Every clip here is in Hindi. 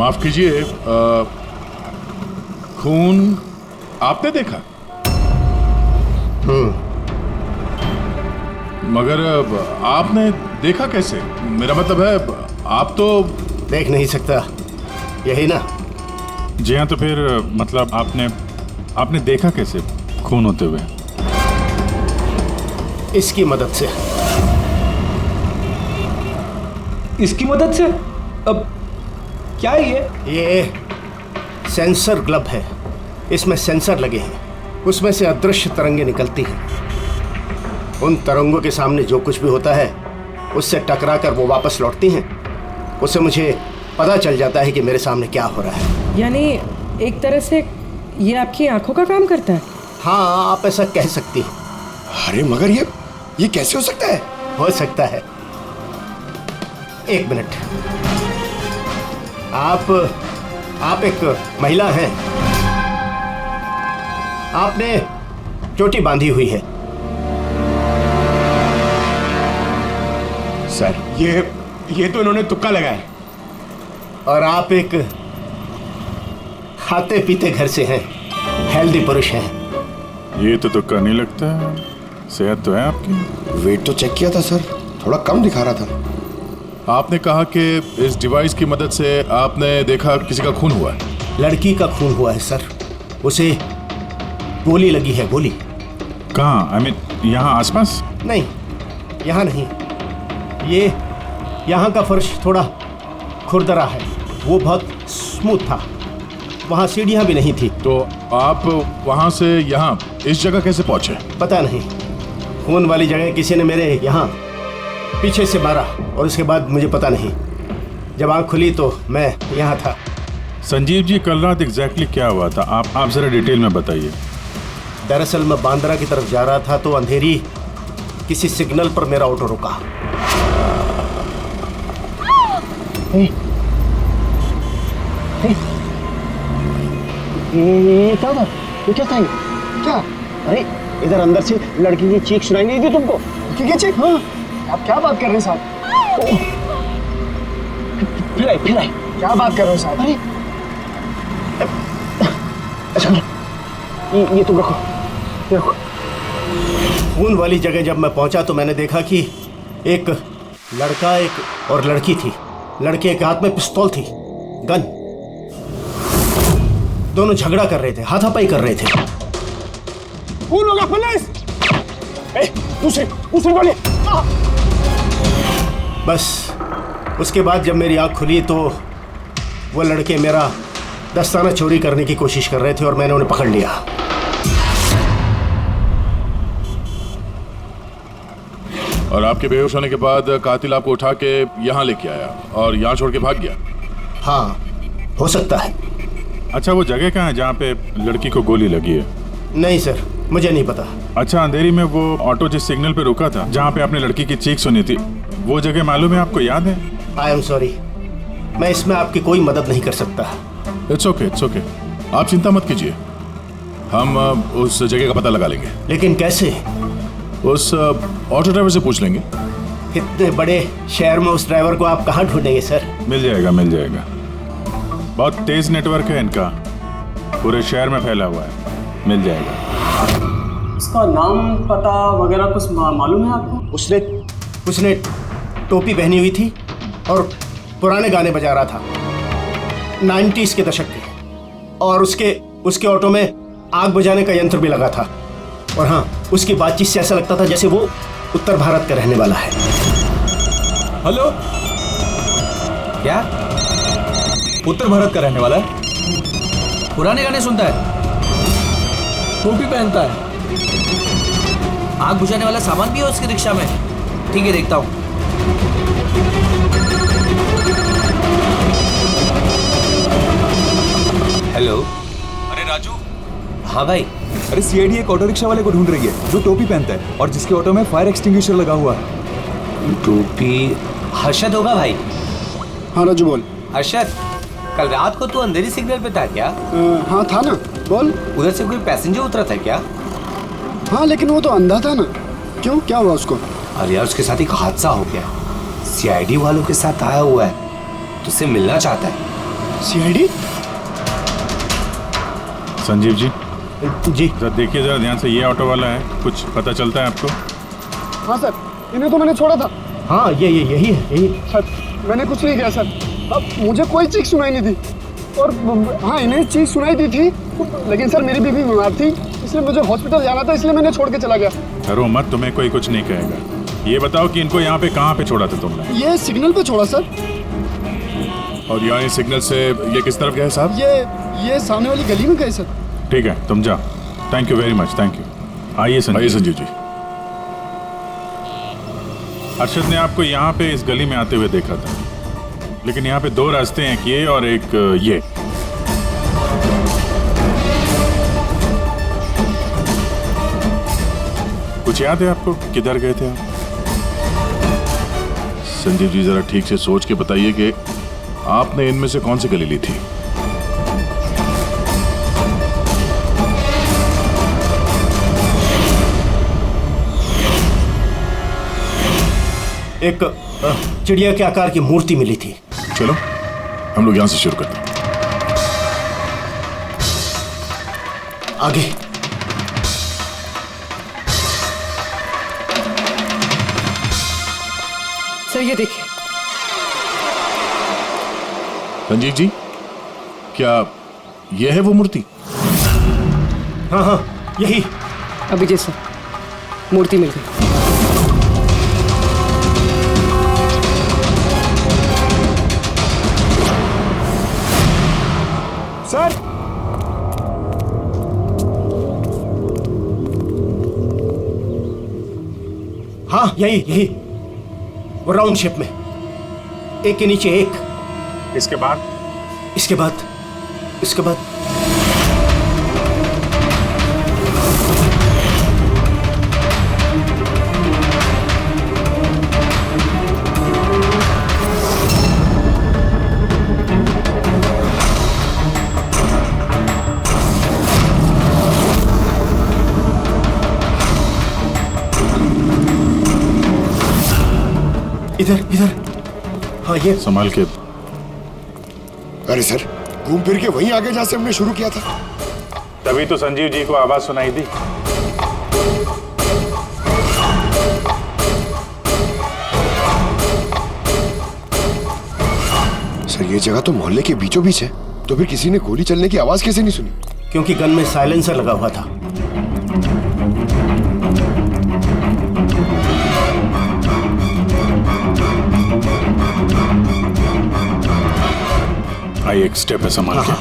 माफ कीजिए, खून आपने देखा? मगर आपने देखा कैसे? मेरा मतलब है आप तो देख नहीं सकता, यही ना? जी हाँ, तो फिर मतलब आपने देखा कैसे खून होते हुए? इसकी मदद से। इसकी मदद से? अब क्या है ये सेंसर ग्लब है, इसमें सेंसर लगे हैं, उसमें से अदृश्य तरंगें निकलती हैं। उन तरंगों के सामने जो कुछ भी होता है उससे टकरा कर वो वापस लौटती हैं। उससे मुझे पता चल जाता है कि मेरे सामने क्या हो रहा है। यानी एक तरह से ये आपकी आंखों का काम करता है? हाँ, आप ऐसा कह सकती हैं। अरे मगर ये कैसे हो सकता है? हो सकता है। एक मिनट, आप एक महिला हैं, आपने चोटी बांधी हुई है। सर ये तो इन्होंने तुक्का लगाया। और आप एक खाते पीते घर से हैं, हेल्दी पुरुष हैं। ये तो तुक्का नहीं लगता है, सेहत तो है आपकी। वेट तो चेक किया था सर, थोड़ा कम दिखा रहा था। आपने कहा कि इस डिवाइस की मदद से आपने देखा किसी का खून हुआ है। लड़की का खून हुआ है सर, उसे गोली लगी है, गोली। कहाँ? आई मीन यहाँ आसपास? नहीं, यहाँ नहीं, ये यहाँ का फर्श थोड़ा खुरदरा है, वो बहुत स्मूथ था, वहाँ सीढ़ियाँ भी नहीं थी। तो आप वहाँ से यहाँ इस जगह कैसे पहुँचे? पता नहीं, खून वाली जगह किसी ने मेरे यहाँ पीछे से मारा और उसके बाद मुझे पता नहीं। जब आँख खुली तो मैं यहाँ था। संजीव जी, कल रात एग्जैक्टली क्या हुआ था? आप जरा डिटेल में बताइए। दरअसल मैं बांद्रा की तरफ जा रहा था तो अंधेरी किसी सिग्नल पर मेरा ऑटो रुका। ये क्या था? ये क्या था? क्या? अरे इधर अंदर से लड़की की चीख सुनाई नहीं दी तुमको? की चीख? हाँ, आप क्या बात कर रहे हैं साहब? फिर आई क्या बात कर रहे हो साहब? अरे अच्छा, ये तुम रखो, ये रखो। खून वाली जगह जब मैं पहुंचा तो मैंने देखा कि एक लड़का एक और लड़की थी। लड़के के हाथ में पिस्तौल थी, गन। दोनों झगड़ा कर रहे थे, हाथापाई कर रहे थे। खून होगा पुलिस! दूसरी गोली! बस उसके बाद जब मेरी आंख खुली तो वो लड़के मेरा दस्ताना चोरी करने की कोशिश कर रहे थे और मैंने उन्हें पकड़ लिया। और आपके बेहोश होने के बाद कातिल आपको उठा के यहाँ लेके आया और यहाँ छोड़ के भाग गया? हाँ, हो सकता है। अच्छा, वो जगह कहाँ है जहाँ पे लड़की को गोली लगी है? नहीं सर, मुझे नहीं पता। अच्छा, अंधेरी में वो ऑटो जिस सिग्नल पे रुका था जहाँ पे आपने लड़की की चीख सुनी थी, वो जगह मालूम है आपको? याद है? आई एम सॉरी, मैं इसमें आपकी कोई मदद नहीं कर सकता। इट्स ओके, आप चिंता मत कीजिए, हम उस जगह का पता लगा लेंगे। लेकिन कैसे? उस ऑटो ड्राइवर से पूछ लेंगे। इतने बड़े शहर में उस ड्राइवर को आप कहाँ ढूंढेंगे सर? मिल जाएगा। बहुत तेज नेटवर्क है इनका, पूरे शहर में फैला हुआ है, मिल जाएगा। उसका नाम पता वगैरह कुछ मालूम है आपको? उसने टोपी पहनी हुई थी और पुराने गाने बजा रहा था, 90s के दशक के। और उसके ऑटो में आग बुझाने का यंत्र भी लगा था। और हाँ, उसकी बातचीत से ऐसा लगता था जैसे वो उत्तर भारत का रहने वाला है। हेलो, क्या? उत्तर भारत का रहने वाला है? पुराने गाने सुनता है, टोपी पहनता है, आग बुझाने वाला सामान भी है उसकी रिक्शा में। ठीक है, देखता हूँ। हेलो। अरे राजू। हाँ भाई। अरे सीआईडी एक ऑटो रिक्शा वाले को ढूंढ रही है जो टोपी पहनता है और जिसके ऑटो में फायर एक्सटिंग्विशर लगा हुआ है। टोपी हर्षद होगा भाई। हाँ राजू बोल। हर्षद, कल रात को तू अंधेरी सिग्नल पे था क्या? हाँ था ना, बोल। उधर से कोई पैसेंजर उतरा था क्या? हाँ, लेकिन वो तो अंधा था ना। क्यों, क्या हुआ उसको? अरे यार, उसके साथ एक हादसा हो गया। सीआईडी वालों के साथ आया हुआ है, तुझसे मिलना चाहता है। सीआईडी? संजीव जी जी जरा देखिए, जरा ध्यान से, ये ऑटो वाला है, कुछ पता चलता है आपको? हाँ सर, इन्हें तो मैंने छोड़ा था। हाँ यही है यही। सर मैंने कुछ नहीं किया सर। अब मुझे कोई चीख सुनाई नहीं थी और हाँ इन्हें चीख सुनाई दी थी, लेकिन सर मेरी बीवी बीमार थी इसलिए मुझे हॉस्पिटल जाना था, इसलिए मैंने छोड़ के चला गया। डरो मत, तुम्हें कोई कुछ नहीं कहेगा। ये बताओ कि इनको यहाँ पे कहाँ पे छोड़ा था तुमने? ये सिग्नल पे छोड़ा सर। और यहाँ इस सिग्नल से ये किस तरफ गए साहब? ये सामने वाली गली में गए सर। ठीक है, तुम जाओ। Thank you very much, thank you. आइए आइए संजीव। संजीव जी। अरशद ने आपको यहाँ पे इस गली में आते हुए देखा था, लेकिन यहाँ पे दो रास्ते हैं, एक ये और एक ये। कुछ याद है आपको, किधर गए थे आप? संजीव जी जरा ठीक से सोच के बताइए कि आपने इनमें से कौन सी गली ली थी? एक चिड़िया के आकार की मूर्ति मिली थी। चलो हम लोग यहां से शुरू करते हैं। आगे सर ये देखिए। संजीव जी, क्या यह है वो मूर्ति? हाँ यही। अभिजीत सर, मूर्ति मिल गई। सर हाँ यही वो राउंड शेप में, एक के नीचे एक। इसके बाद इसके बाद इधर। हाँ ये संभाल के। अरे सर, घूम फिर के वहीं आगे जहाँ से हमने शुरू किया था। तभी तो संजीव जी को आवाज सुनाई दी। सर ये जगह तो मोहल्ले के बीचों बीच है, तो फिर किसी ने गोली चलने की आवाज कैसे नहीं सुनी? क्योंकि गन में साइलेंसर लगा हुआ था। आई एक स्टेप है, संभाल के।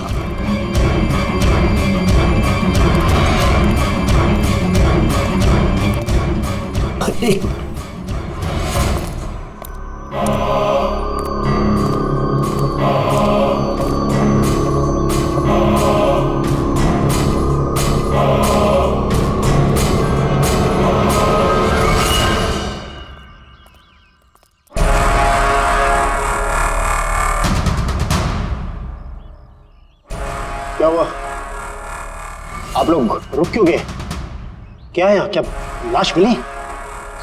एक क्या हुआ? आप लोग रुक क्यों गए? क्या है यहाँ? क्या लाश मिली?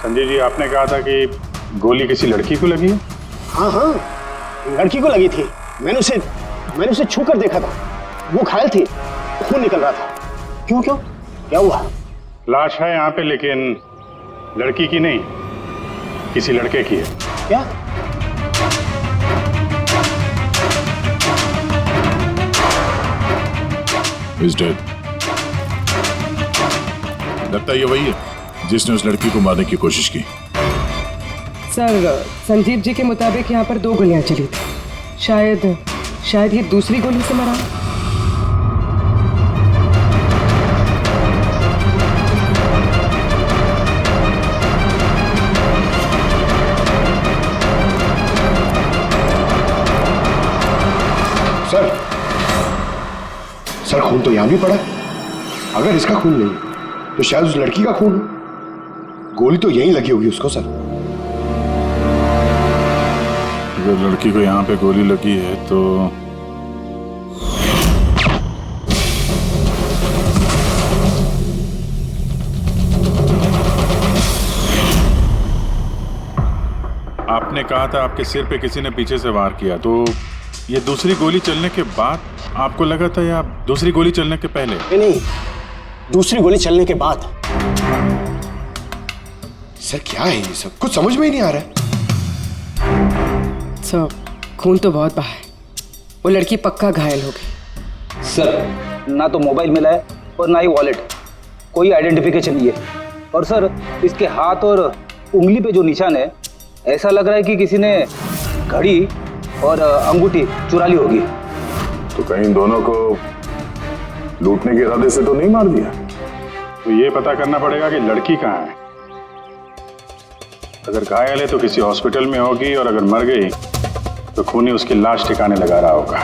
संजीव जी, आपने कहा था कि गोली किसी लड़की को लगी है। हाँ लड़की को लगी थी। मैंने उसे छू कर देखा था, वो घायल थी, खून निकल रहा था। क्यों क्या हुआ? लाश है यहाँ पे, लेकिन लड़की की नहीं, किसी लड़के की है। क्या? He's dead. लगता है ये वही है जिसने उस लड़की को मारने की कोशिश की। सर संजीव जी के मुताबिक यहाँ पर 2 गोलियां चली थी। शायद ये दूसरी गोली से मरा। सर खून तो यहां भी पड़ा। अगर इसका खून नहीं तो शायद उस लड़की का खून हो। गोली तो यहीं लगी होगी उसको। सर अगर लड़की को यहाँ पे गोली लगी है तो आपने कहा था आपके सिर पे किसी ने पीछे से वार किया, तो ये दूसरी गोली चलने के बाद आपको लगा था या दूसरी गोली चलने के पहले? नहीं, दूसरी गोली चलने के बाद। सर क्या है ये सब, कुछ समझ में ही नहीं आ रहा है। सर खून तो बहुत बहा है, वो लड़की पक्का घायल हो गई। सर ना तो मोबाइल मिला है और ना ही वॉलेट, कोई आइडेंटिफिकेशन नहीं है। और सर इसके हाथ और उंगली पे जो निशान है, ऐसा लग रहा है कि किसी ने घड़ी और अंगूठी चुरा ली होगी। तो कहीं दोनों को लूटने के इरादे से तो नहीं मार दिया? तो ये पता करना पड़ेगा कि लड़की कहाँ है। अगर घायल है तो किसी हॉस्पिटल में होगी, और अगर मर गई तो खूनी उसकी लाश ठिकाने लगा रहा होगा।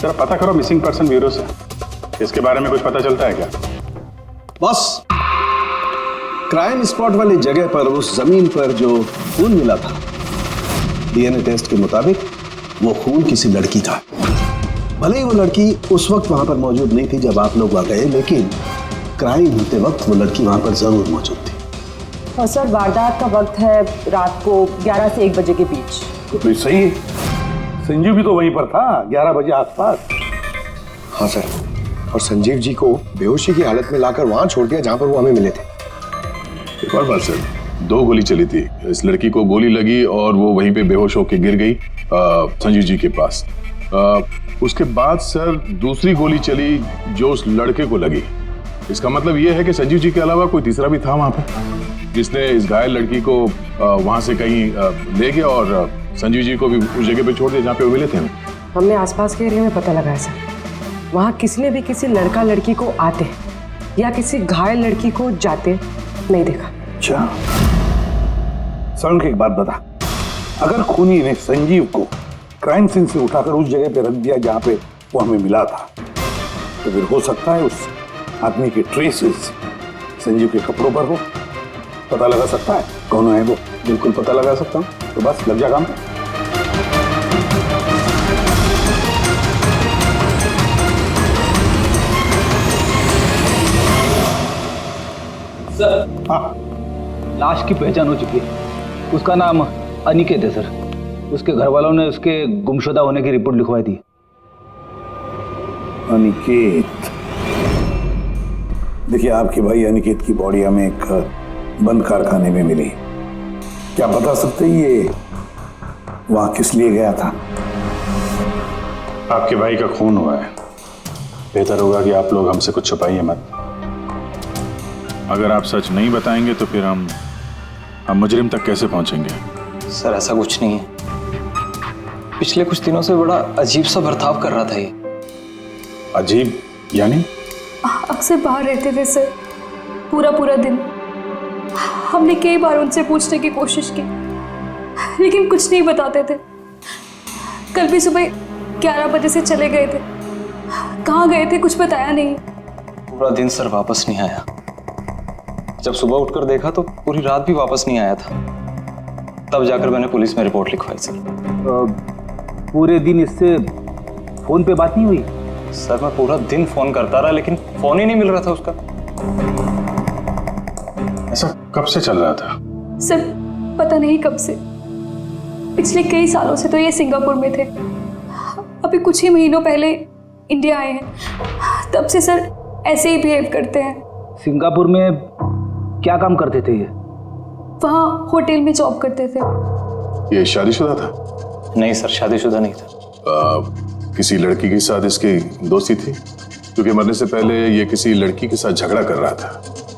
जरा पता करो मिसिंग पर्सन ब्यूरो से, इसके बारे में कुछ पता चलता है क्या? बस क्राइम स्पॉट वाली जगह पर उस जमीन पर जो खून मिला था, डीएनए टेस्ट के मुताबिक वो खून किसी लड़की का। भले ही वो लड़की उस वक्त वहां पर मौजूद नहीं थी जब आप लोग वहां गए, लेकिन क्राइम होते वक्त वो लड़की वहां पर जरूर मौजूद थी। और सर वारदात का वक्त है रात को 11 से 1 बजे के बीच। तो सही है, संजीव भी तो वहीं पर था 11 बजे आसपास। हाँ सर, और संजीव जी को बेहोशी की हालत में लाकर वहां छोड़ दिया जहां पर वो हमें मिले थे। एक और बात सर, 2 गोली चली थी, इस लड़की को गोली लगी और वो वहीं पे बेहोश होकर गिर गई संजीव जी के पास। उसके बाद सर दूसरी गोली चली जो उस लड़के को लगी। इसका मतलब ये है कि संजीव जी के अलावा कोई तीसरा भी था वहां पे, जिसने इस घायल लड़की को वहां से कहीं ले गया और संजीव जी को भी उस जगह पे छोड़ दिया जहाँ पे वो मिले थे। हमने आसपास के एरिया में पता लगाया सर, वहाँ किसी ने भी किसी लड़का लड़की को आते या किसी घायल लड़की को जाते नहीं देखा। अच्छा सर, एक बात बता, अगर खूनी ने संजीव को क्राइम सीन से उठाकर उस जगह पे रख दिया जहाँ पे वो हमें मिला था, तो फिर हो सकता है उस आदमी के ट्रेसेस संजीव के कपड़ों पर हो। पता लगा सकता है कौन है वो? बिल्कुल पता लगा सकता हूँ, तो बस लग जा काम। सर हाँ, लाश की पहचान हो चुकी है। उसका नाम अनिकेत है सर। उसके घर वालों ने उसके गुमशुदा होने की रिपोर्ट लिखवाई थी। अनिकेत, देखिए आपके भाई अनिकेत की बॉडी हमें एक बंद कारखाने में मिली। क्या बता सकते ये वहां किस लिए गया था? आपके भाई का खून हुआ है, बेहतर होगा कि आप लोग हमसे कुछ छुपाइए मत। अगर आप सच नहीं बताएंगे तो फिर हम मुजरिम तक कैसे पहुंचेंगे? सर ऐसा कुछ नहीं है, पिछले कुछ दिनों से बड़ा अजीब सा बर्ताव कर रहा था ये। अजीब यानी? अक्सर बाहर रहते थे सर, पूरा दिन। हमने कई बार उनसे पूछने की कोशिश की, लेकिन कुछ नहीं बताते थे। कल भी सुबह 11 बजे से चले गए थे। कहाँ गए थे कुछ बताया नहीं। पूरा दिन सर वापस नहीं आया। जब सुबह उठकर देखा तो पूरी रात भी वापस नहीं आया था। तब जाकर मैंने पुलिस में रिपोर्ट लिखवाई सर। पूरे दिन इससे फोन पे बात नहीं हुई? सर मैं पूरा दिन फोन करता रहा, लेकिन फोन ही नहीं मिल रहा था उसका। ऐसा कब से चल रहा था? सर पता नहीं कब से, पिछले कई सालों से तो ये सिंगापुर में थे। अभी कुछ ही महीनों पहले इंडिया आए हैं, तब से सर ऐसे ही बिहेव करते हैं। सिंगापुर में क्या काम करते थे ये? वहाँ होटल में जॉब करते थे। ये शादीशुदा था? नहीं सर, शादीशुदा नहीं था। किसी लड़की के साथ इसकी दोस्ती थी? क्योंकि मरने से पहले ये किसी लड़की के साथ झगड़ा कर रहा था।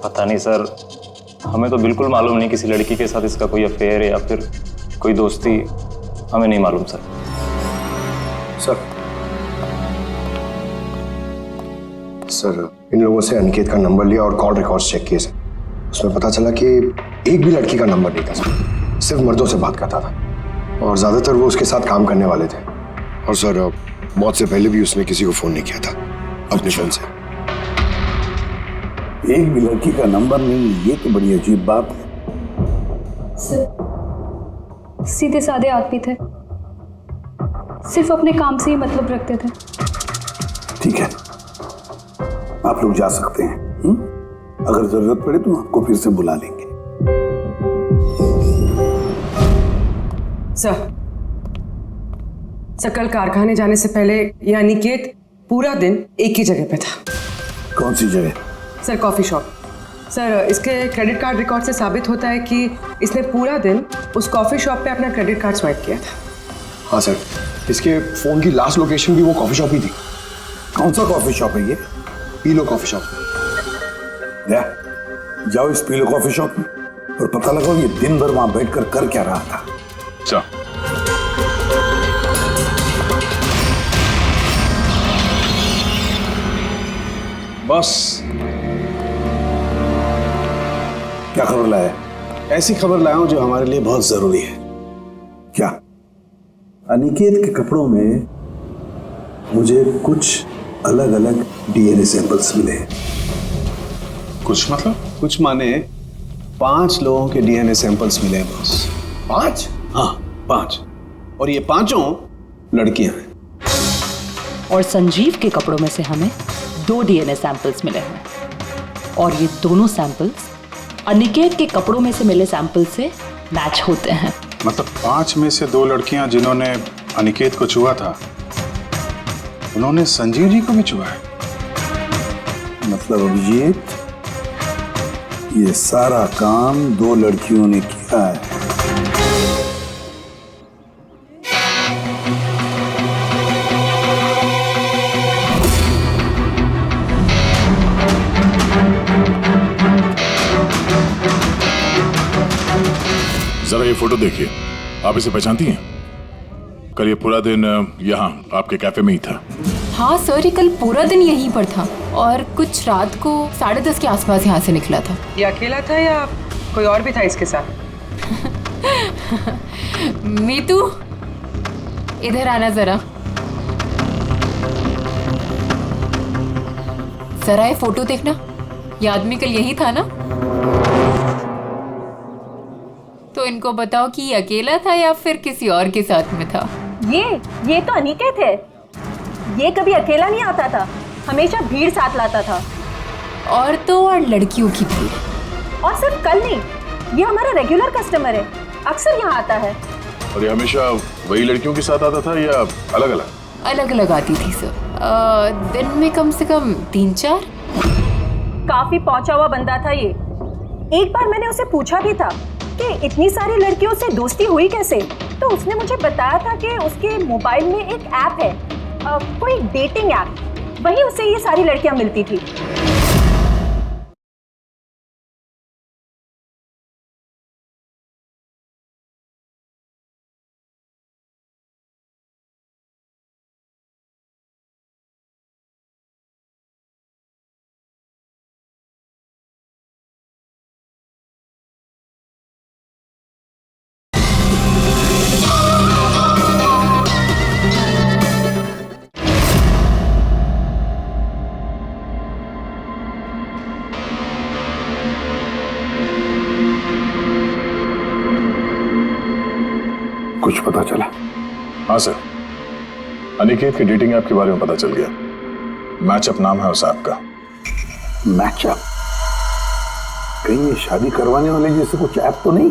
पता नहीं सर, हमें तो बिल्कुल मालूम नहीं किसी लड़की के साथ इसका कोई अफेयर है या फिर कोई दोस्ती, हमें नहीं मालूम सर। सर इन लोगों से अनिकेत का नंबर लिया और कॉल रिकॉर्ड्स चेक किए सर। उसमें पता चला कि एक भी लड़की का नंबर नहीं था सर, सिर्फ मर्दों से बात करता था और ज्यादातर वो उसके साथ काम करने वाले थे। और सर मौत से पहले भी उसने किसी को फोन नहीं किया था अपने फोन से। एक भी लड़की का नंबर नहीं, ये तो बड़ी अजीब बात है। सर सीधे साधे आदमी थे, सिर्फ अपने काम से ही मतलब रखते थे। ठीक है, आप लोग जा सकते हैं। अगर जरूरत पड़े तो आपको फिर से बुला लेंगे। सर सर कल कारखाने जाने से पहले ये अनिकेत पूरा दिन एक ही जगह पे था। कौन सी जगह? Sir coffee shop. सर इसके क्रेडिट कार्ड रिकॉर्ड से साबित होता है कि इसने पूरा दिन उस कॉफ़ी शॉप पे अपना क्रेडिट कार्ड स्वाइप किया था। हाँ सर, इसके फोन की लास्ट लोकेशन भी वो कॉफी शॉप ही थी। कौन सा कॉफी शॉप है ये? पीलो कॉफी शॉप। जाओ इस पीलो कॉफी शॉप में और पता लगाओ ये दिन भर वहां बैठकर कर क्या रहा था। अच्छा, बॉस, क्या खबर लाया? ऐसी खबर लाया हूं जो हमारे लिए बहुत जरूरी है। क्या? अनिकेत के कपड़ों में मुझे कुछ अलग अलग डीएनए सैंपल्स मिले हैं। कुछ मतलब? कुछ माने 5 लोगों के डीएनए सैंपल्स मिले हैं बॉस। 5? हाँ 5, और ये 5 लड़कियां हैं। और संजीव के कपड़ों में से हमें 2 डीएनए सैंपल्स मिले हैं और ये दोनों सैंपल्स अनिकेत के कपड़ों में से मिले सैंपल से मैच होते हैं। मतलब 5 में से 2 लड़कियां जिन्होंने अनिकेत को छुआ था, उन्होंने संजीव जी को भी छुआ है। मतलब अभिजीत, ये सारा काम 2 लड़कियों ने किया है। जरा ये फोटो देखिए, आप इसे पहचानती हैं? कल ये पूरा दिन यहाँ आपके कैफे में ही था। हाँ सर, ये कल पूरा दिन यहीं पर था और कुछ रात को 10:30 के आसपास यहाँ से निकला था। ये अकेला था या कोई और भी था इसके साथ? मीतू, इधर आना जरा। जरा ये फोटो देखना, ये आदमी कल यही था ना? तो इनको बताओ कि ये अकेला था या फिर किसी और के साथ में था। ये तो अनिकेत है। ये कभी अकेला नहीं आता था, हमेशा भीड़ साथ लाता था। औरतों और लड़कियों की भीड़। और सिर्फ कल नहीं, ये हमारा रेगुलर कस्टमर है, अक्सर यहाँ आता है। और ये हमेशा वही लड़कियों के साथ आता था या अलग अलग? अलग अलग आती थी सर, दिन में कम से कम 3-4। काफी पहुंचा हुआ बंदा था ये। एक बार मैंने उसे पूछा भी था कि इतनी सारी लड़कियों से दोस्ती हुई कैसे, तो उसने मुझे बताया था कि उसके मोबाइल में एक ऐप है, कोई डेटिंग ऐप, वहीं उसे ये सारी लड़कियां मिलती थी। कुछ पता चला? हाँ सर, अनिकेत के डेटिंग ऐप के बारे में पता चल गया। मैचअप नाम है उस ऐप का। मैचअप? कहीं ये शादी करवाने वाले जैसे कुछ ऐप तो नहीं?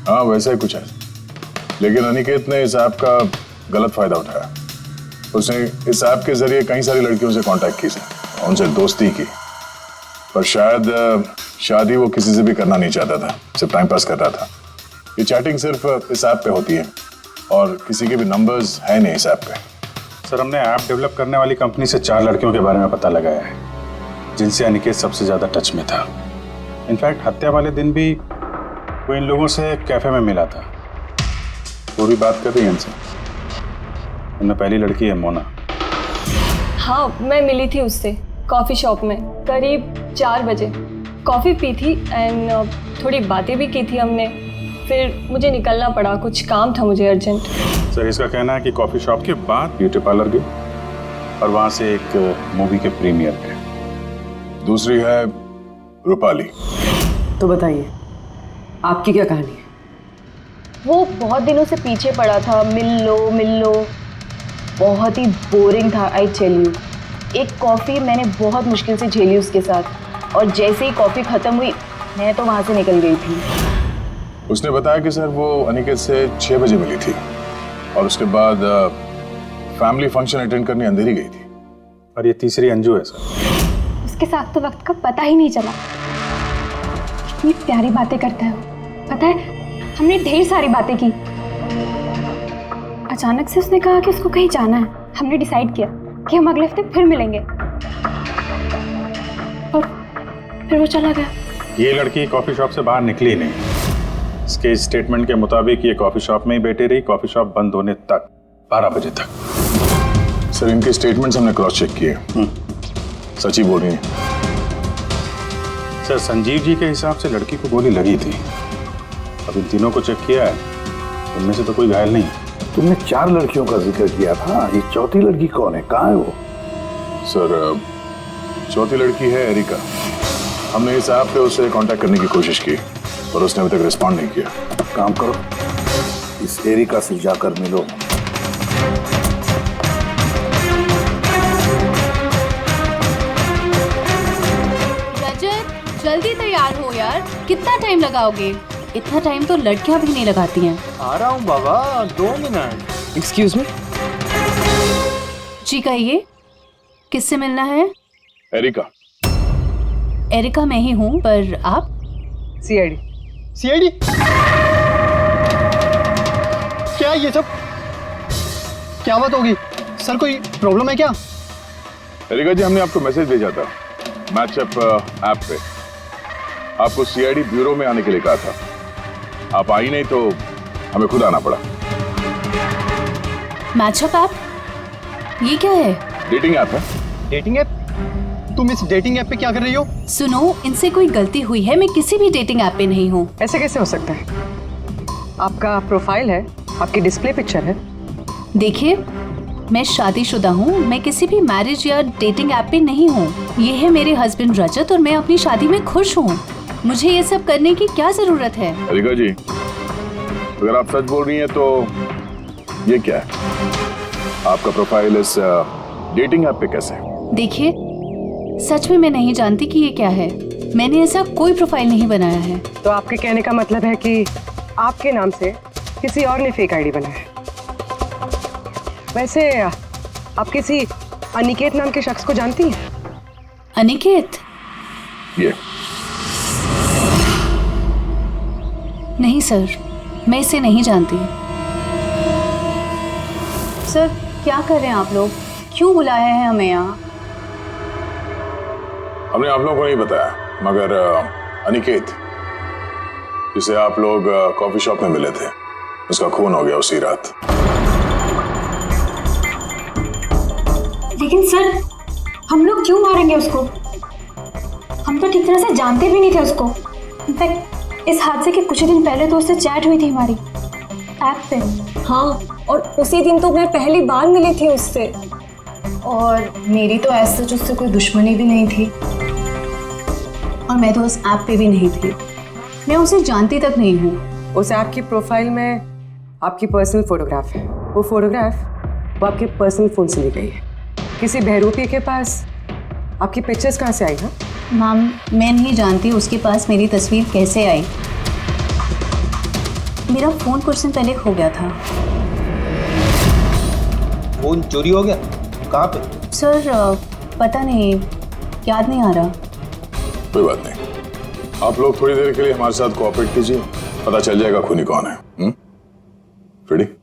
हाँ वैसा ही कुछ है, लेकिन अनिकेत ने इस ऐप का गलत फायदा उठाया। उसने इस ऐप के जरिए कई सारी लड़कियों से कांटेक्ट की, उनसे दोस्ती की, पर शायद शादी वो किसी से भी करना नहीं चाहता था, सिर्फ टाइम पास कर रहा था। ये चैटिंग सिर्फ इस ऐप पे होती है और किसी के भी नंबर्स है नहीं इस ऐप पे। सर, हमने ऐप डेवलप करने वाली कंपनी से 4 लड़कियों के बारे में पता लगाया है जिनसे अनिकेत सबसे ज्यादा टच में था। इनफैक्ट हत्या वाले दिन भी वो इन लोगों से कैफे में मिला था। वो भी बात कर रही है इनसे। उनमें पहली लड़की है मोना। हाँ, मैं मिली थी उससे कॉफ़ी शॉप में करीब 4 बजे। कॉफ़ी पी थी एंड थोड़ी बातें भी की थी हमने। फिर मुझे निकलना पड़ा, कुछ काम था मुझे अर्जेंट। सर, इसका कहना है कि कॉफ़ी शॉप के बाद ब्यूटी पार्लर गई और वहाँ से एक मूवी के प्रीमियर पे। दूसरी है रूपाली। तो बताइए, आपकी क्या कहानी है? वो बहुत दिनों से पीछे पड़ा था, मिल लो। बहुत ही बोरिंग था, आई टेल यू। एक कॉफ़ी मैंने बहुत मुश्किल से झेली उसके साथ, और जैसे ही कॉफ़ी ख़त्म हुई मैं तो वहाँ से निकल गई थी। उसने बताया कि सर वो अनिकेत से 6 बजे मिली थी और उसके बाद फैमिली फंक्शन अटेंड करने अंधेरी गई थी। और ये तीसरी अंजू है सर। उसके साथ तो वक्त का पता ही नहीं चला। कितनी प्यारी बातें करता है वो। पता है, हमने ढेर सारी बातें की। अचानक से उसने कहा कि उसको कहीं जाना है। हमने डिसाइड किया कि हम अगले हफ्ते फिर मिलेंगे, और फिर वो चला गया। ये लड़की कॉफी शॉप से बाहर निकली नहीं। इसके स्टेटमेंट के मुताबिक ये कॉफी शॉप में ही बैठी रही, कॉफी शॉप बंद होने तक, 12 बजे तक। सर इनके स्टेटमेंट्स हमने क्रॉस चेक किए, सच ही बोल रही है। सर संजीव जी के हिसाब से लड़की को गोली लगी थी। अब इन तीनों को चेक किया है, उनमें से तो कोई घायल नहीं। तुमने 4 लड़कियों का जिक्र किया था, ये चौथी लड़की कौन है, कहाँ है वो? सर चौथी लड़की है एरिका। हमने इस ऐप पे उसे कांटेक्ट करने की कोशिश की और उसने अभी तक रिस्पॉन्ड नहीं किया। काम करो, इस एरिका से जाकर मिलो। रजत जल्दी तैयार हो यार, कितना टाइम लगाओगे? इतना टाइम तो लड़कियां भी नहीं लगाती हैं। आ रहा हूँ बाबा, 2 मिनट। Excuse me. जी कहिए, किससे मिलना है? एरिका। एरिका मैं ही हूँ, पर आप? सीआईडी। सीआईडी? क्या ये सब? क्या बात होगी सर, कोई प्रॉब्लम है क्या? एरिका जी, हमने आपको मैसेज भेजा था मैचअप ऐप पे। आपको सीआईडी ब्यूरो में आने के लिए कहा था। आप आई नहीं तो हमें खुद आना पड़ा। Matchup app? ये क्या है? डेटिंग ऐप है। Dating app? तुम इस डेटिंग ऐप पे क्या कर रही हो? सुनो, इनसे कोई गलती हुई है, मैं किसी भी डेटिंग ऐप पे नहीं हूँ। ऐसे कैसे हो सकता है? आपका प्रोफाइल है, आपकी डिस्प्ले पिक्चर है। देखिए, मैं शादीशुदा हूँ, मैं किसी भी मैरिज या डेटिंग ऐप पे नहीं हूँ। ये है मेरे हस्बैंड रजत और मैं अपनी शादी में खुश हूँ। मुझे ये सब करने की क्या जरूरत है? एरिका जी, अगर आप सच बोल रही हैं तो ये क्या है? आपका प्रोफाइल इस डेटिंग ऐप पे कैसे? देखिए, सच में मैं नहीं जानती कि ये क्या है। मैंने ऐसा कोई प्रोफाइल नहीं बनाया है। तो आपके कहने का मतलब है कि आपके नाम से किसी और ने फेक आईडी बनाया है। वैसे आप किसी अनिकेत नाम के शख्स को जानती हैं? अनिकेत? ये नहीं सर, मैं इसे नहीं जानती। सर क्या कर रहे हैं आप लोग? क्यों बुलाए हैं हमें यहाँ? हमने आप लोगों को नहीं बताया, मगर अनिकेत जिसे आप लोग कॉफी शॉप में मिले थे, उसका खून हो गया उसी रात। लेकिन सर, हम लोग क्यों मारेंगे उसको? हम तो ठीक तरह से जानते भी नहीं थे उसको। इनफैक्ट इस हादसे के कुछ दिन पहले तो उससे चैट हुई थी हमारी ऐप पे। हाँ, और उसी दिन तो मैं पहली बार मिली थी उससे। और मेरी तो ऐसे उससे कोई दुश्मनी भी नहीं थी, और मैं तो उस ऐप पे भी नहीं थी। मैं उसे जानती तक नहीं हूँ। उस ऐप की प्रोफाइल में आपकी पर्सनल फोटोग्राफ है। वो फोटोग्राफ वो आपके पर्सनल फोन से ली गई है। किसी बहरूपी के पास आपकी पिक्चर्स कहाँ से आई ना? मैम, मैं नहीं जानती उसके पास मेरी तस्वीर कैसे आई। मेरा फोन कुछ दिन पहले खो गया था। फोन चोरी हो गया? कहाँ पे? सर पता नहीं, याद नहीं आ रहा। कोई बात नहीं, आप लोग थोड़ी देर के लिए हमारे साथ कोऑपरेट कीजिए, पता चल जाएगा खूनी कौन है। रेडी?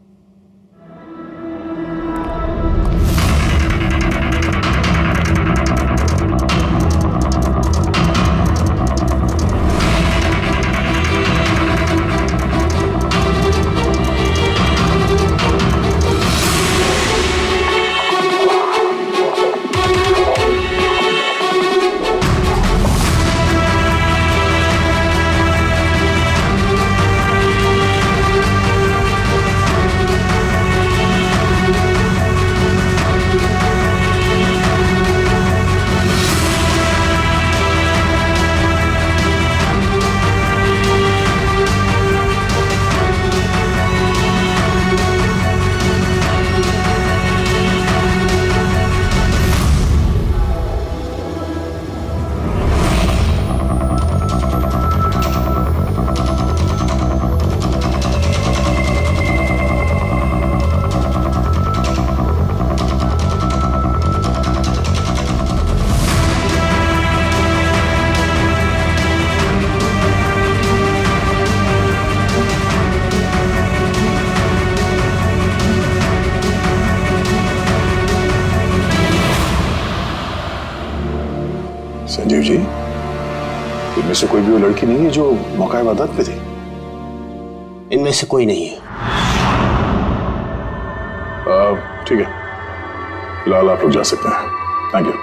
जी, इनमें से कोई भी वो लड़की नहीं है जो मौका इबादत पे थी? इनमें से कोई नहीं है। ठीक है, फिलहाल आप लोग जा सकते हैं। Thank you.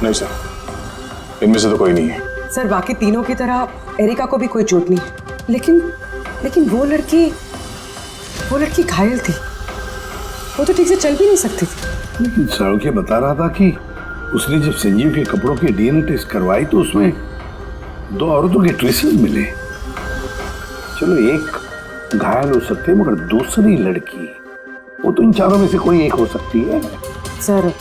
नहीं सर, इनमें से तो कोई नहीं है। सर बाकी तीनों की तरह एरिका को भी कोई चोट नहीं है, लेकिन वो लड़की घायल थी। वो तो ठीक से चल भी नहीं सकती थी। लेकिन सारुके बता रहा था कि उसने जब संजीव के कपड़ों के डीएनए टेस्ट करवाई तो उसमें 2 औरतों के ट्रेसेस मिले। चलो एक घायल हो सकते हैं, मगर दूसरी लड़की वो तो इन चारों में से कोई एक हो सकती है। सर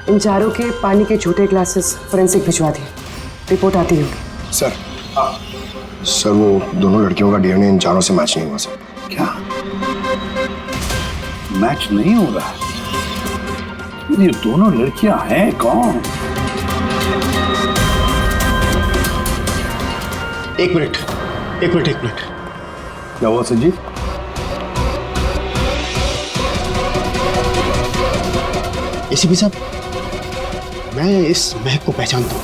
इन चारों के पानी के झूठे ग्लासेस फोरेंसिक भिजवा दिए, रिपोर्ट आती होगी। सर वो दोनों लड़कियों का डीएनए इन चारों से मैच नहीं हुआ सर। क्या मैच नहीं हो रहा? ये दोनों लड़कियां हैं कौन? एक मिनट। क्या हुआ संजीव? एसीपी साहब, मैं इस महक को पहचानता हूं।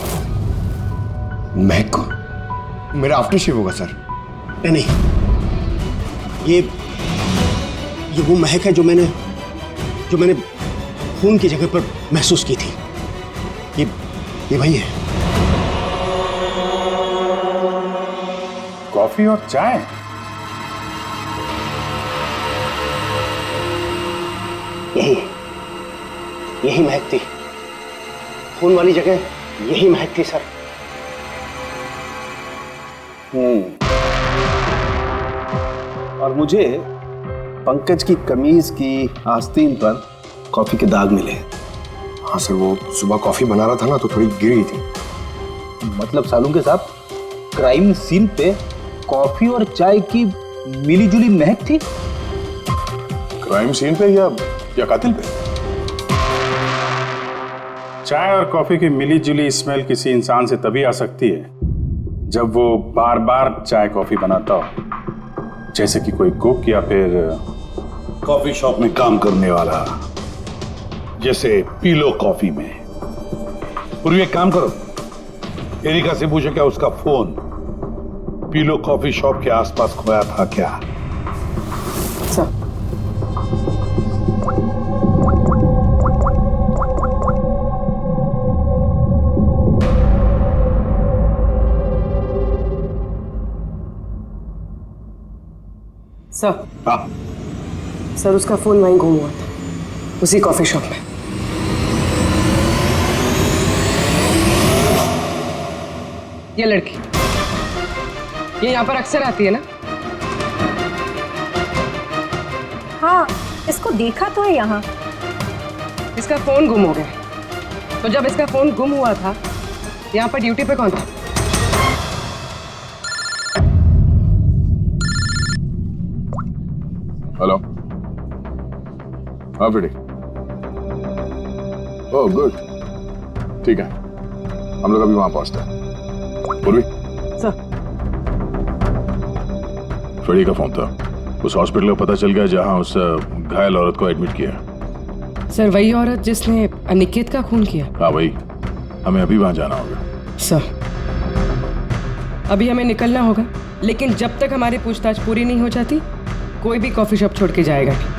महक को? मेरा आफ्टर शेव होगा सर। नहीं, ये वो महक है जो मैंने खून की जगह पर महसूस की थी। ये वही है। कॉफी और चाय? यही महक थी। खून वाली जगह यही महक थी सर। और मुझे पंकज की कमीज की आस्तीन पर कॉफी के दाग मिले। हाँ सर, वो सुबह कॉफी बना रहा था ना तो थोड़ी गिर गई थी। मतलब सालुंके साहब, क्राइम सीन पे कॉफी और चाय की मिली-जुली महक थी? क्राइम सीन पे या कातिल पे? चाय और कॉफी की मिली-जुली स्मेल किसी इंसान से तभी आ सकती है जब वो बार-बार चाय कॉफी बनाता हो, जैसे कि कोई कुक या फिर कॉफी शॉप में काम करने वाला, जैसे पीलो कॉफी में। पूर्वी एक काम करो, एरिका से पूछो क्या उसका फोन पीलो कॉफी शॉप के आसपास खोया था क्या? सर उसका फोन वहीं गुम हुआ था, उसी कॉफी शॉप में। ये लड़की ये यहाँ पर अक्सर आती है ना? हाँ, इसको देखा तो है यहाँ। इसका फोन गुम हो गया, तो जब इसका फोन गुम हुआ था यहाँ पर ड्यूटी पे कौन था? हेलो। हाँ फ्रेडी। ओह गुड, ठीक है, हम लोग अभी वहां पहुंचते हैं। पूर्वी सर, फ्रेडी का फोन था। उस हॉस्पिटल का पता चल गया जहां उस घायल औरत को एडमिट किया। सर वही औरत जिसने अनिकेत का खून किया? हाँ वही, हमें अभी वहां जाना होगा। सर अभी हमें निकलना होगा, लेकिन जब तक हमारी पूछताछ पूरी नहीं हो जाती कोई भी कॉफी शॉप छोड़ के जाएगा नहीं।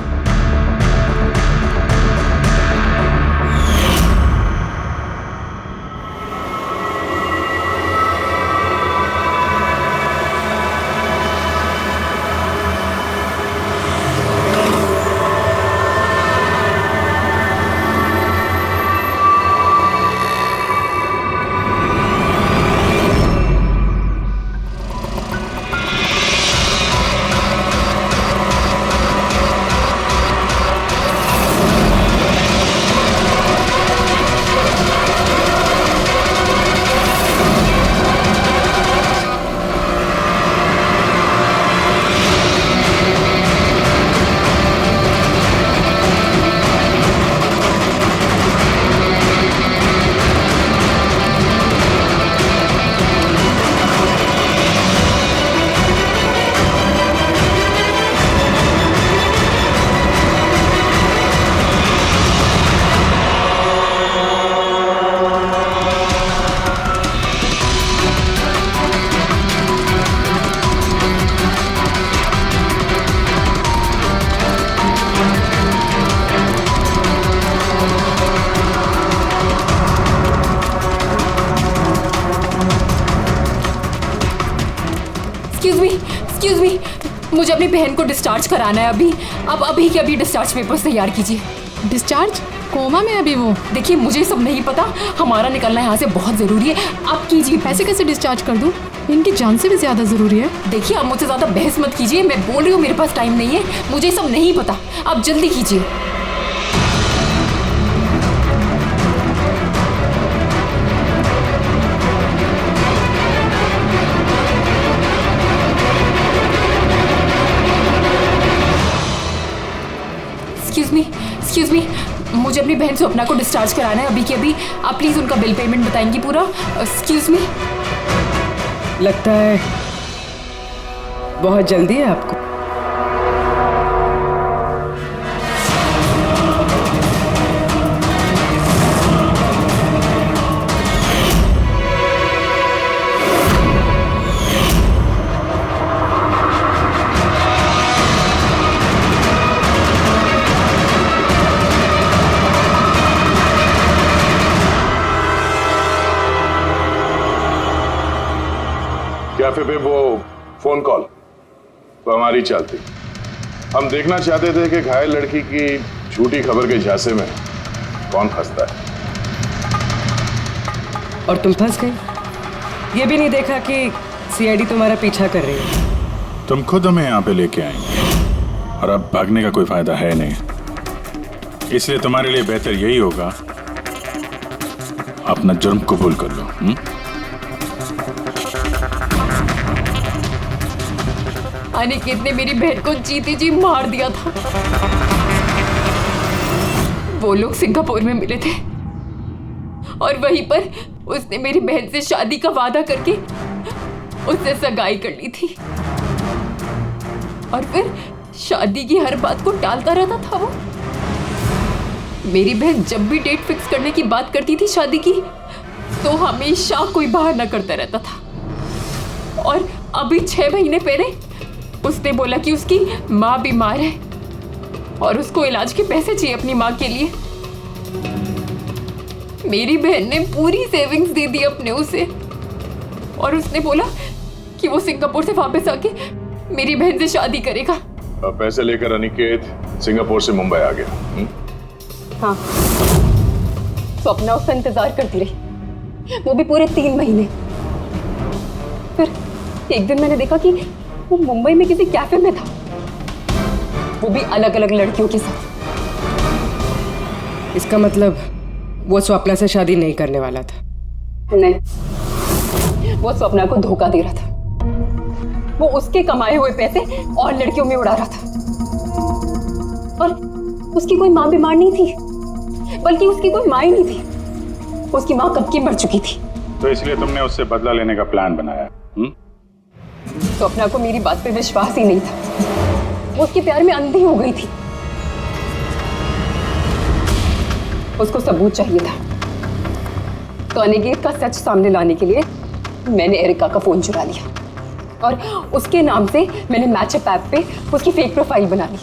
अपनी बहन को डिस्चार्ज कराना है अभी। अब अभी के अभी डिस्चार्ज पेपर्स तैयार कीजिए। डिस्चार्ज? कोमा में अभी वो? देखिए मुझे सब नहीं पता, हमारा निकलना यहाँ से बहुत ज़रूरी है, आप कीजिए। पैसे कैसे डिस्चार्ज कर दूँ? इनकी जान से भी ज़्यादा ज़रूरी है। देखिए आप मुझसे ज़्यादा बहस मत कीजिए, मैं बोल रही हूँ मेरे पास टाइम नहीं है, मुझे सब नहीं पता, आप जल्दी कीजिए। एक्सक्यूज मी, मुझे अपनी बहन स्वप्ना को डिस्चार्ज कराना है अभी के अभी। आप प्लीज उनका बिल पेमेंट बताएंगी पूरा? Excuse me. लगता है बहुत जल्दी है आपको। कैफे पे वो फोन कॉल तो हमारी चलती। हम देखना चाहते थे कि घायल लड़की की झूठी खबर के झांसे में कौन फंसता है। और तुम फंस गई। ये भी नहीं देखा कि सीआईडी तुम्हारा पीछा कर रही है। तुम खुद हमें यहाँ पे लेके आएंगे और अब भागने का कोई फायदा है नहीं। इसलिए तुम्हारे लिए बेहतर यही होगा अपना जुर्म कबूल कर लो। अनिकेत ने मेरी बहन को जीते जी मार दिया था। वो लोग सिंगापुर में मिले थे और वहीं पर उसने मेरी बहन से शादी का वादा करके उससे सगाई कर ली थी और फिर शादी की हर बात को टालता रहता था वो। मेरी बहन जब भी डेट फिक्स करने की बात करती थी शादी की तो हमेशा कोई बहाना करता रहता था। और अभी 6 महीने पहले उसने बोला कि उसकी माँ बीमार है और उसको इलाज के पैसे चाहिए अपनी माँ के लिए। मेरी बहन ने पूरी सेविंग्स दे दी अपने उसे और उसने बोला कि वो सिंगापुर से वापस आके मेरी बहन से शादी करेगा। पैसे लेकर अनिकेत सिंगापुर से मुंबई आ गया। हाँ, स्वप्ना उसका इंतजार करती रही, वो भी पूरे 3 महीने। फिर एक दिन मैंने देखा कि वो मुंबई में किसी कैफे में था, वो भी अलग अलग लड़कियों के साथ। इसका मतलब वो स्वप्ना से शादी नहीं करने वाला था। नहीं, वो स्वप्ना को धोखा दे रहा था। वो उसके कमाए हुए पैसे और लड़कियों में उड़ा रहा था। और उसकी कोई माँ बीमार नहीं थी, बल्कि उसकी कोई माँ ही नहीं थी। उसकी माँ कब की मर चुकी थी। तो इसलिए तुमने उससे बदला लेने का प्लान बनाया? स्वप्ना को मेरी बात पे विश्वास ही नहीं था। वो उसके प्यार में अंधी हो गई थी। उसको सबूत चाहिए था, तो अनिकेत का सच सामने लाने के लिए मैंने एरिका का फोन चुरा लिया और उसके नाम से मैंने मैचअप ऐप पे उसकी फेक प्रोफाइल बना ली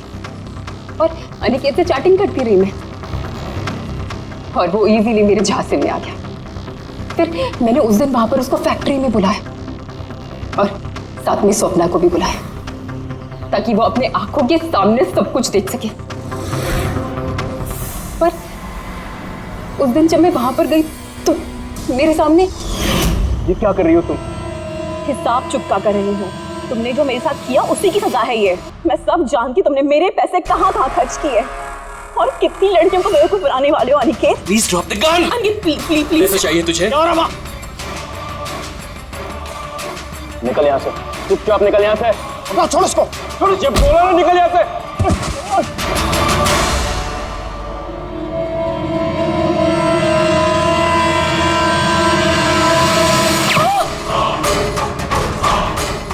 और अनिकेत से चैटिंग करती रही मैं, और वो इजीली मेरे झांसे में आ गया। फिर मैंने उस दिन वहां पर उसको फैक्ट्री में बुलाया और साथ में स्वप्ना को भी बुलाया ताकि वो अपने आंखों के सामने सब कुछ देख सके। पर उस दिन जब मैं वहां पर गई तो मेरे सामने। ये क्या कर रही हो तुम? हिसाब चुकता कर रही हूँ। तुमने जो मेरे साथ किया उसी की सजा है ये। मैं सब जानती, तुमने मेरे पैसे कहाँ खर्च किए और कितनी लड़कियों को मेरे को बुलाने वाले हो। Aniket please drop the gun. Aniket please please please. पैसे चाहिए तुझे? निकल यहाँ से, चुपचाप निकल यहाँ से। छोड़ उसको, छोड़। जब बोला ना निकल यहाँ से।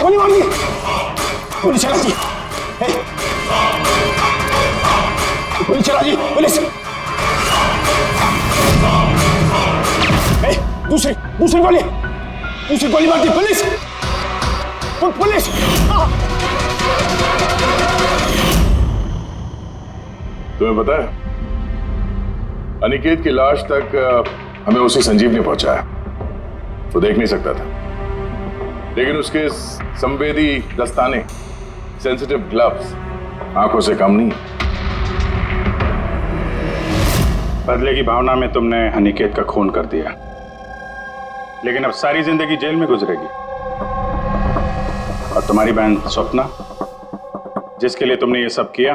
गोली मार दी। पुलिस चला जी, पुलिस चला जी, पुलिस। दूसरी गोली मार दी। Police, police. तुम्हें पता है अनिकेत की लाश तक हमें उसी संजीव ने पहुंचाया। वो देख नहीं सकता था, लेकिन उसके संवेदी दस्ताने सेंसिटिव ग्लव्स आंखों से कम नहीं। बदले की भावना में तुमने अनिकेत का खून कर दिया, लेकिन अब सारी जिंदगी जेल में गुजरेगी। और तुम्हारी बहन स्वप्ना, जिसके लिए तुमने ये सब किया,